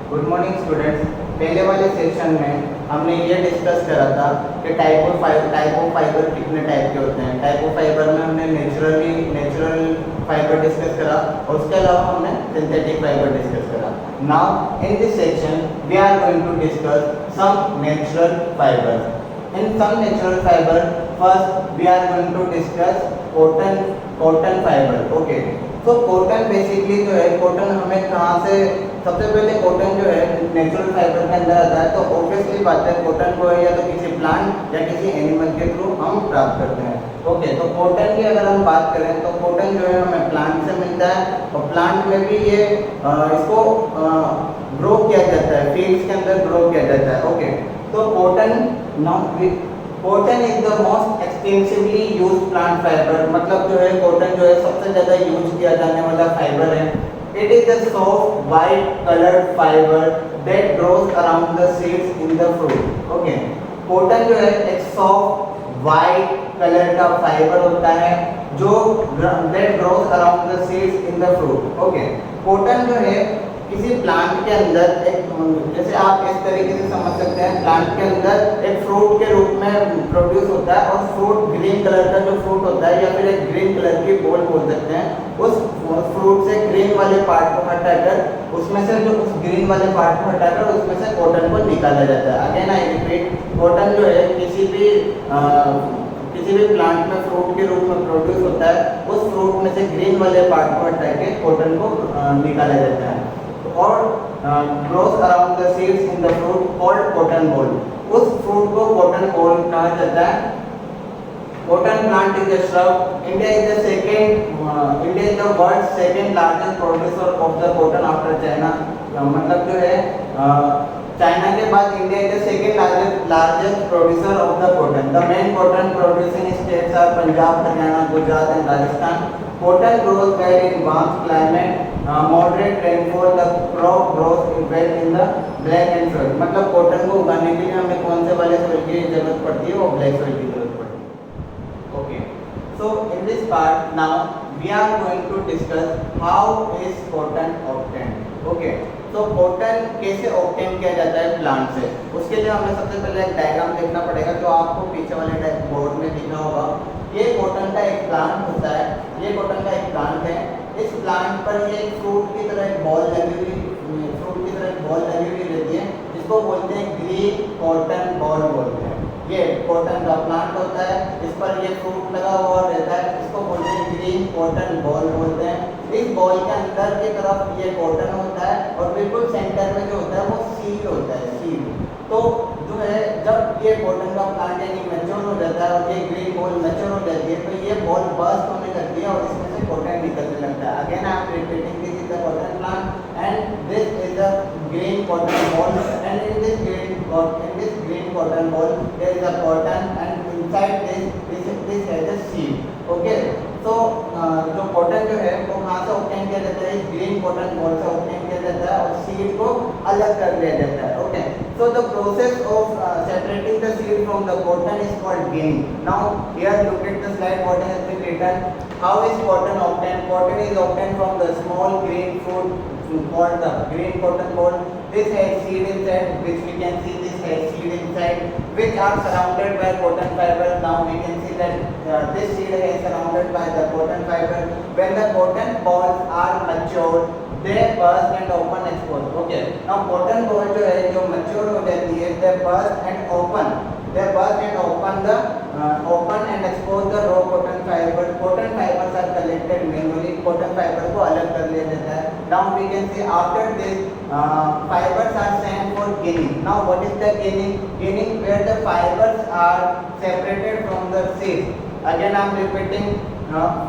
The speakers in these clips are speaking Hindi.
Good morning students. पहले वाले सेक्शन में हमने ये डिस्कस करा था कि टाइप ऑफ फाइबर कितने टाइप के होते हैं। टाइप ऑफ फाइबर में हमने नेचुरल फाइबर डिस्कस करा और उसके अलावा हमने सिंथेटिक फाइबर डिस्कस करा। Now in this section we are going to discuss some natural fibres. In some natural fiber, first we are going to discuss cotton fiber. Okay. तो कॉटन बेसिकली जो है, कॉटन हमें कहाँ से, सबसे पहले कॉटन जो है नेचुरल फाइबर के अंदर आता है। तो ऑब्वियसली बात है कॉटन को या तो किसी प्लांट या किसी एनिमल के थ्रू हम प्राप्त करते हैं। ओके, तो कॉटन की अगर हम बात करें तो कॉटन जो है हमें प्लांट से मिलता है और प्लांट में भी ये इसको ग्रो किया जाता है, फील्ड्स के अंदर ग्रो किया जाता है। ओके, तो cotton is the most extensively used plant fibre. मतलब जो है कॉटन जो है सबसे ज्यादा यूज किया जाने वाला फाइबर है। It is a soft white coloured fibre that grows around the seeds in the fruit. Okay, cotton जो है एक सॉफ्ट वाइट कलर का फाइबर होता है जो that grows around the seeds in the fruit. Okay, cotton जो है किसी प्लांट के अंदर एक, जैसे आप इस तरीके से समझ सकते हैं, प्लांट के अंदर एक फ्रूट के रूप में प्रोड्यूस होता है और फ्रूट ग्रीन कलर का जो फ्रूट होता है या फिर एक ग्रीन कलर की बॉल बोल सकते हैं। उस फ्रूट से ग्रीन वाले पार्ट को हटाकर उसमें से जो उस ग्रीन वाले पार्ट को हटाकर उसमें से कॉटन को निकाला जाता है। अगेन आई रिपीट, कॉटन जो है किसी भी प्लांट में फ्रूट के रूप में प्रोड्यूस होता है। उस फ्रूट में से ग्रीन वाले पार्ट को हटा के कॉटन को निकाला जाता है और growth around the seeds in the fruit called cotton ball. उस फ्रूट को कॉटन बॉल कहा जाता है। Cotton plant is a shrub. India is the world second largest producer of the cotton after China. मतलब जो है चाइना के बाद India is the second largest producer of the cotton. The main cotton producing states are Punjab, Haryana, Gujarat and Rajasthan. Cotton grows well in warm climate, moderate rainfall. The crop grows well in the black and soil. मतलब कॉटन को उगाने के लिए हमें कौन से वाले सोइल की जरूरत पड़ती है? वो ब्लैक सोइल की जरूरत पड़ती है। Okay, so in this part now we are going to discuss how is cotton obtained. Okay, तो कॉटन कैसे ऑब्टेन किया जाता है प्लांट से, उसके लिए हमें सबसे पहले एक डायग्राम देखना पड़ेगा जो आपको पीछे वाले बोर्ड में दिखा होगा। ये कॉटन का एक प्लांट होता है, ये कॉटन का एक प्लांट है। इस प्लांट पर ये फ्रूट की तरह एक बॉल लगी हुई रहती है, जिसको बोलते हैं ग्रीन कॉटन बॉल बोलते हैं। ये कॉटन का प्लांट होता है, इस पर ये फ्रूट लगा हुआ रहता है, इसको बोलते हैं ग्रीन कॉटन बॉल बोलते हैं। इस बॉल के अंदर की तरफ ये कॉटन होता है और बिल्कुल सेंटर में जो होता है वो सीड होता है, सीड। तो जो है जब ये कॉटन का प्लांट यानी मैच्योर हो जाता है और ये ग्रीन बॉल मैच्योर हो जाती है तो ये बॉल बर्स्ट होने लगती है और इसमें से कॉटन निकलने लगता है। Again I am repeating, this is the cotton plant and this is the green cotton ball and in this green cotton ball there is a cotton and inside this has a seed. Okay, तो जो कॉटन जो है वो कहाँ से ऑब्टेन किया जाता है? ग्रीन कॉटन बॉल से ऑब्टेन किया जाता है और सीड को अलग कर लिया जाता है। Okay, so the process of separating the seed from the cotton is called ginning. Now here look at the slide, what has been written. How is cotton obtained? Cotton is obtained from the small green fruit called the green cotton ball. This has seed inside, which we can see this has seed inside, which are surrounded by cotton fiber. Now we can see that this seed is surrounded by the cotton fiber. When the cotton balls are mature, they burst and open expose. Okay, now cotton ball जो है जो mature हो जाती है, they burst and open and expose the raw cotton fiber. Cotton fibers are collected manually. Cotton fiber को अलग कर लिया जाता है. Now we can see after this fibers are sent for ginning. Now what is the ginning? Ginning where the fibers are separated from the seeds. Again I am repeating,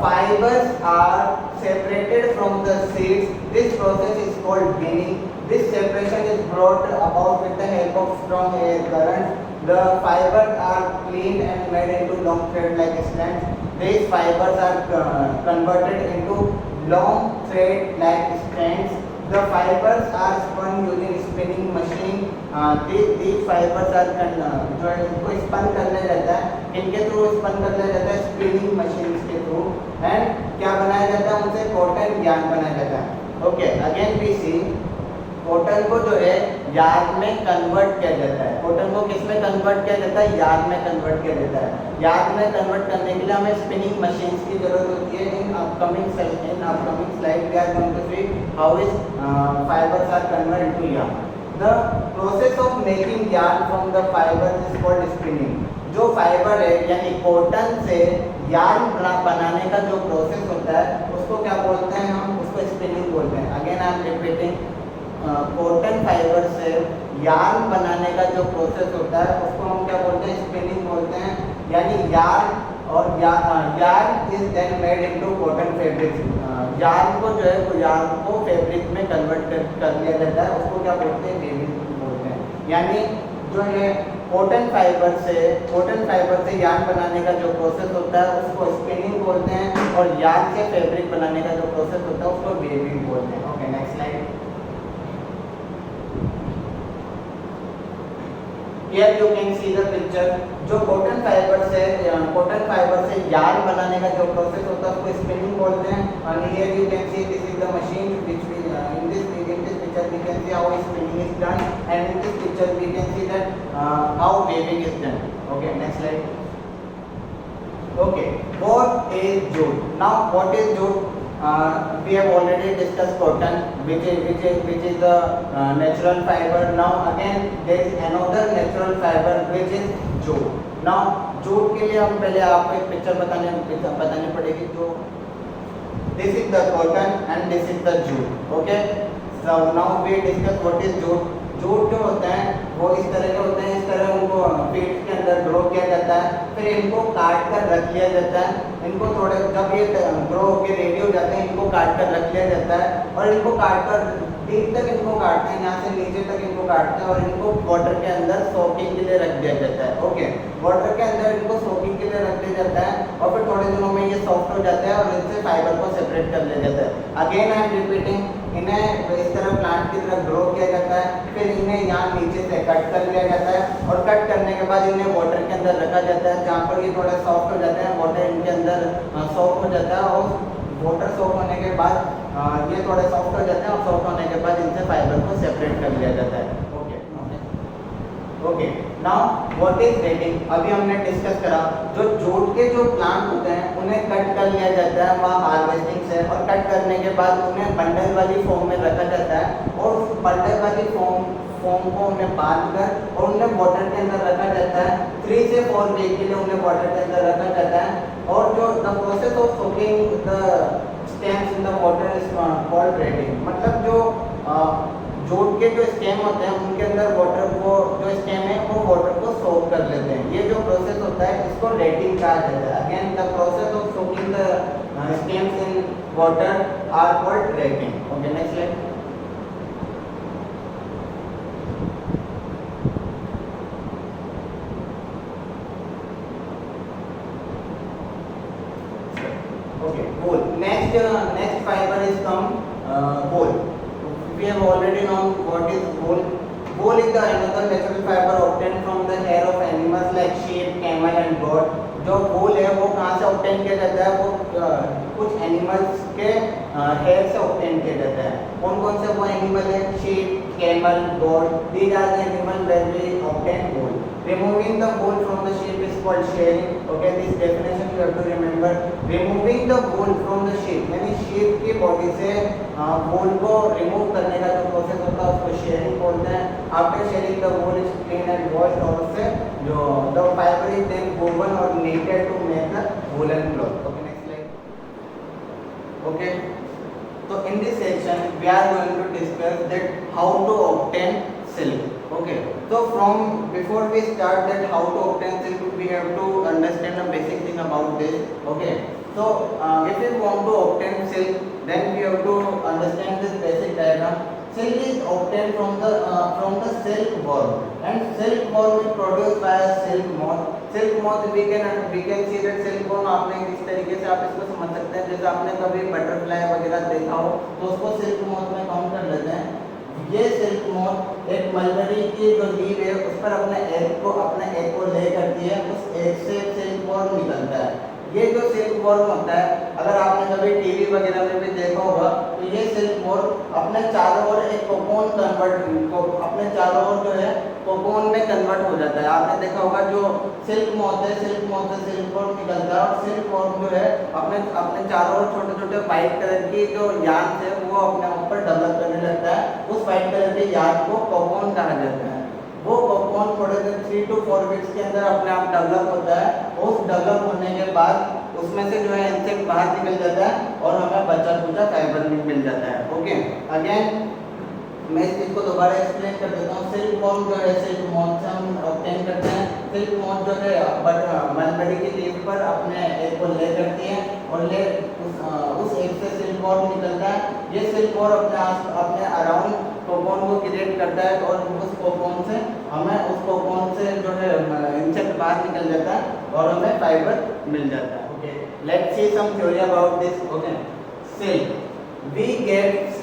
fibers are separated from the seeds. This process is called ginning. This separation is brought about with the help of strong air currents. The fibers are cleaned and made into long thread-like strands. These fibers are converted into long thread-like strands. The fibers are spun using spinning machine. These fibers are जो है इनको स्पन कर लिया जाता है, इनके थ्रू स्पन कर लिया जाता है स्पिनिंग मशीन के थ्रू, एंड क्या बनाया जाता है उनसे? कॉटन यार्न बनाया जाता है। Okay, again we see cotton को जो है यार्न में कन्वर्ट किया जाता है। कॉटन को किस में कन्वर्ट किया जाता है? यार्न में कन्वर्ट किया जाता है। यार्न में कन्वर्ट करने के लिए हमें स्पिनिंग मशीन्स की जरूरत होती है। In upcoming slide we are going to see how is fibers are converted into yarn. The process of making yarn from the fiber is called spinning. जो फाइबर है यानी कॉटन से यार्न बनाने का जो प्रोसेस होता है उसको क्या बोलते हैं? हम उसको स्पिनिंग बोलते हैं। Again I am repeating, cotton fibre से यार्न बनाने का जो प्रोसेस होता है उसको हम क्या बोलते हैं? स्पिनिंग बोलते हैं। यानी यार्न और yarn is then made into cotton fabric. Yarn को जो है वो यार्न को फैब्रिक में कन्वर्ट कर लिया जाता है, उसको क्या बोलते हैं? वेविंग बोलते हैं। यानी जो है कॉटन फाइबर से यार्न बनाने का जो प्रोसेस होता है उसको स्पिनिंग बोलते हैं, और यार्न से फैब्रिक बनाने का जो प्रोसेस होता है उसको वेविंग बोलते हैं। Okay, next slide. Here you can see the picture। जो कॉटन फाइबर से यार्न बनाने का जो प्रोसेस होता है उसको स्पिनिंग बोलते हैं। And here you can see this is the machine which we in this picture we can see how spinning is done, and in this picture we can see that how weaving is done. Okay, next slide. Okay, what is jute? Now what is jute? We have already discussed cotton, which is the natural fiber. Now again there is another natural fiber which is jute. Now jute के लिए हम पहले आपको एक पिक्चर बतानी पड़ेगी। तो this is the cotton and this is the jute. Okay, so now we discuss what is jute. Jute जो होता है वो इस तरह के होते हैं, इस तरह उनको फील्ड के अंदर ग्रो किया जाता है, फिर इनको काट कर रख लिया जाता है। इनको थोड़े जब ये ग्रो होकर रेडी हो जाते हैं इनको काट कर रख लिया जाता है, और इनको काट कर डीप तक इनको काटते हैं, यहाँ से नीचे तक इनको काटते हैं और इनको वाटर के अंदर सोकिंग के लिए रख दिया जाता है। ओके, वाटर के अंदर इनको सोकिंग के लिए रख दिया जाता है और फिर थोड़े दिनों में ये सॉफ्ट हो जाता है और इनसे फाइबर को सेपरेट कर लिया जाता है। अगेन आई एम रिपीटिंग, इन्हें इस तरह प्लांट की तरह ग्रो किया जाता है, फिर इन्हें यहाँ नीचे से कट कर लिया जाता है और कट करने के बाद इन्हें वाटर के अंदर रखा जाता है, जहाँ पर ये थोड़ा सॉफ्ट हो जाते हैं, वाटर इनके अंदर सॉफ्ट हो जाता है और वाटर सॉफ्ट होने के बाद ये थोड़े सॉफ्ट हो जाते हैं और सॉफ्ट होने के बाद इनसे फाइबर को सेपरेट कर लिया जाता है। Okay, now what is rating? अभी हमने डिस्कस करा जो जूट के जो प्लांट होते हैं उन्हें कट कर लिया जाता है वहाँ हार्वेस्टिंग से, और कट करने के बाद उन्हें बंडल वाली फॉर्म में रखा जाता है और उस बंडल वाली फॉर्म को उन्हें बांध कर और उन्हें वाटर के अंदर रखा जाता है। 3 से 4 वीक के लिए उन्हें वाटर के अंदर रखा जाता है, और जो the process of soaking the stems in the water is called rating. मतलब जो जूट के जो स्टेम होते हैं उनके अंदर वाटर को, जो स्टेम है वो वाटर को सोक कर लेते हैं। ये जो प्रोसेस होता है इसको रेटिंग कहा जाता है। Again the process of soaking the stems in water are called retting. Okay, next slide. Okay, wool. Next fiber is wool. We have already known what is wool. Wool is the another natural fiber obtained from the hair of animals like sheep, camel and goat. जो wool है वो कहाँ से obtain किया जाता है? वो कुछ animals के hair से obtain किया जाता है। कौन कौन से वो animal है? sheep, camel, goat. These are the animals where we obtain wool. Removing the wool from the sheep is called shearing. Okay, this definition you have to remember. Removing the wool from the sheep, यानी sheep की body से wool को remove करने का जो process होता है उसको shearing बोलते हैं। After shearing the wool is cleaned and washed, और उससे जो the fiber is then woven or knitted to make the woolen cloth. Okay, next slide. Okay, so in this section we are going to discuss that how to obtain silk. Okay, so from before we start that how to obtain silk, we have to understand a basic thing about this. Okay, so if we want to obtain silk, then we have to understand this basic diagram. Silk is obtained from the silkworm, and silkworm is produced by a silk moth. Silk moth we can see that silkworm आपने इस तरीके से आप इसको समझ सकते हैं, जैसे आपने कभी बटरफ्लाई वगैरह देखा हो तो उसको सिल्क मोथ में काउंट कर लेते हैं। ये सिल्क मोथ एक मलबरी की जो लीव है उस पर अपने एग को ले करती है, उस एग से सिल्क वर्म निकलता है। ये जो सिल्क वर्म होता है, अगर आपने कभी टीवी वगैरह में भी देखा होगा तो ये सिल्क मोर अपने चारों ओर एक कोकोन अपने चारों ओर जो है कोकोन में कन्वर्ट हो जाता है। आपने देखा होगा जो सिल्क मोथ है, सिल्क मोथ से सिल्क मोर निकलता है और सिल्क मोर जो है अपने अपने चारों ओर छोटे छोटे व्हाइट कलर की जो यार्न है वो अपने ऊपर डेवलप करने लगता है। उस व्हाइट कलर के यार्न को कोकोन कहा जाता है। वो कोकोन थोड़े दिन 3 to 4 वीक्स के अंदर अपने आप डेवलप होता है। उस डेवलप होने के बाद उसमें से जो है इंसेक्ट बाहर निकल जाता है और हमें बचा खुचा फाइबर मिल जाता है। ओके, अगेन मैं इस चीज को दोबारा एक्सप्लेन कर देता हूँ। सिल्क वॉर्म जो है सिल्क मोथ से हम ऑब्टेन करते हैं। सिल्क मोथ जो है मलबेरी की लीफ पर अपने एक को ले करती है और ले उस एक से सिल्क वॉर्म निकलता है। ये सिल्क वॉर्म अपने अराउंड कोकोन को क्रिएट करता है और उस कोकोन से हमें उस कोकोन से जो है इंसेक्ट बाहर निकल जाता है और हमें फाइबर मिल जाता है। Okay, let's see some theory about this. Okay, silk we get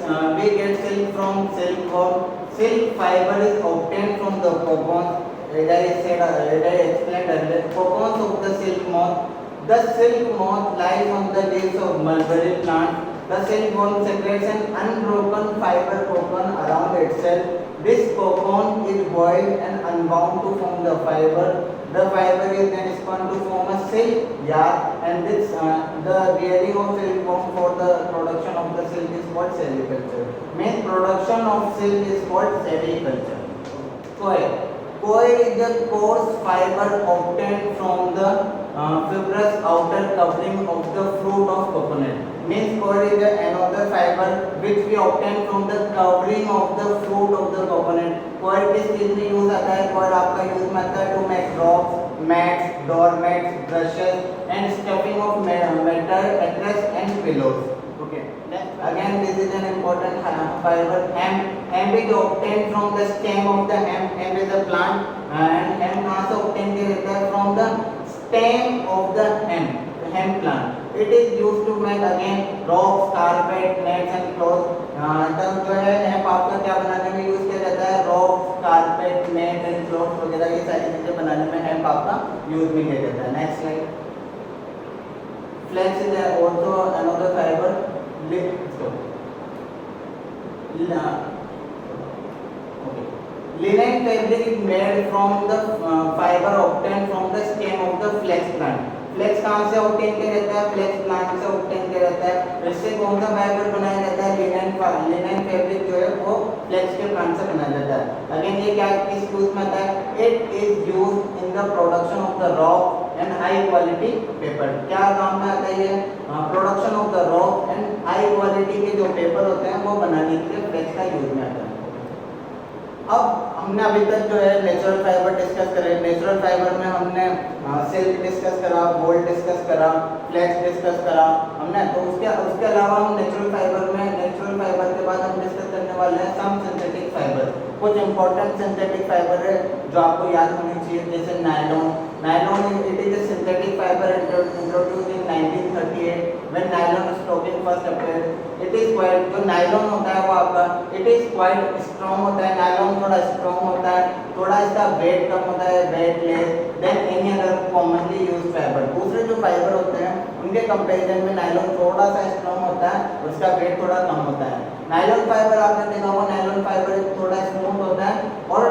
silk from silkworm. Silk fiber is obtained from the cocoons, as I explained earlier, cocoons of the silk moth. The silk moth lies on the leaves of mulberry plant. The silkworm secretes an unbroken fiber cocoon around itself. This cocoon is boiled and unwound to form the fiber. The fiber is then spun to form a silk yarn, and this the rearing of silkworm for the production of the silk is called sericulture. Main production of silk is called sericulture. Coir is the coarse fiber obtained from the fibrous outer covering of the fruit of coconut. Means coir is another fiber which we obtain from the covering of the fruit of the coconut. Coir किस चीज में यूज आता है? coir आपका यूज में आता है to make drops, mats, doormats, brushes and stuffing of metal, mattress and pillows. Okay. Next, again this is an important fiber. Hemp is obtained from the stem of the hemp. Hemp is a plant and hemp कहाँ से obtained किया जाता है? From the stem of the hemp plant. It is used to make again ropes, carpet, nets and clothes. तब जो है hemp आपका क्या बनाने में यूज किया जाता है? ropes, carpet, net and clothes वगैरह ये सारी चीजें बनाने में hemp आपका यूज में किया जाता है। Next slide. Flax is also another fiber. Linen fabric is made from the fiber obtained from the stem of the flax plant. Flax कहाँ से ऑब्टेन किया जाता है? फ्लेक्स प्लांट से ऑब्टेन किया जाता है। इससे कौन सा फाइबर बनाया जाता है? लिनेन फैब्रिक जो है वो फ्लेक्स के प्लांट से बनाया जाता है। अगेन ये क्या किस यूज में आता है? It is used in the production of the rock and high quality paper. क्या काम में आता है ये? Production of the rock and high quality के जो पेपर होते हैं वो बनाने के लिए फ्लेक्स का यूज में आता है। अब हमने अभी तक जो है नेचुरल फाइबर डिस्कस करे। नेचुरल फाइबर में हमने सिल्क डिस्कस करा, वूल डिस्कस करा, फ्लेक्स डिस्कस करा हमने। तो उसके अलावा हम नेचुरल फाइबर के बाद हम डिस्कस करने वाले हैं सम सिंथेटिक फाइबर। कुछ इंपॉर्टेंट सिंथेटिक फाइबर है जो आपको याद होनी चाहिए, जैसे nylon it is a synthetic fibre introduced in 1938 when nylon stocking first appeared. It is quite जो नायलॉन होता है वो आपका इट इज क्वाइट स्ट्रॉन्ग होता है। नायलॉन थोड़ा स्ट्रॉन्ग होता है, थोड़ा इसका वेट कम होता है, weight less than any other commonly used fibre. दूसरे जो फाइबर होते हैं उनके कंपैरिजन में नायलॉन थोड़ा सा स्ट्रॉन्ग होता है, उसका वेट थोड़ा कम होता है। नायलॉन फाइबर आपने देखा होगा, नायलॉन फाइबर थोड़ा स्मूथ होता है और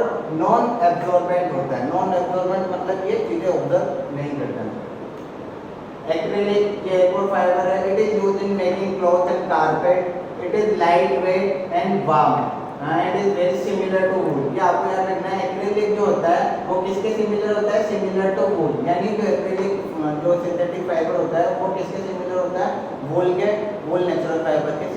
नॉन एब्जॉर्बेंट होता है। नॉन एब्जॉर्बेंट मतलब ये चीजें ऑब्जर्व नहीं करता है। एक्रिलिक ये एक और फाइबर है। It is used in making cloth and carpet. It is light weight and warm and is very similar to wool. ये आपको याद रखना है। एक्रिलिक जो होता है वो किसके सिमिलर होता है? सिमिलर टू वूल। यानी जो एक्रिलिक जो सिंथेटिक फाइबर होता है वो किसके सिमिलर होता है? वूल नेचुरल फाइबर के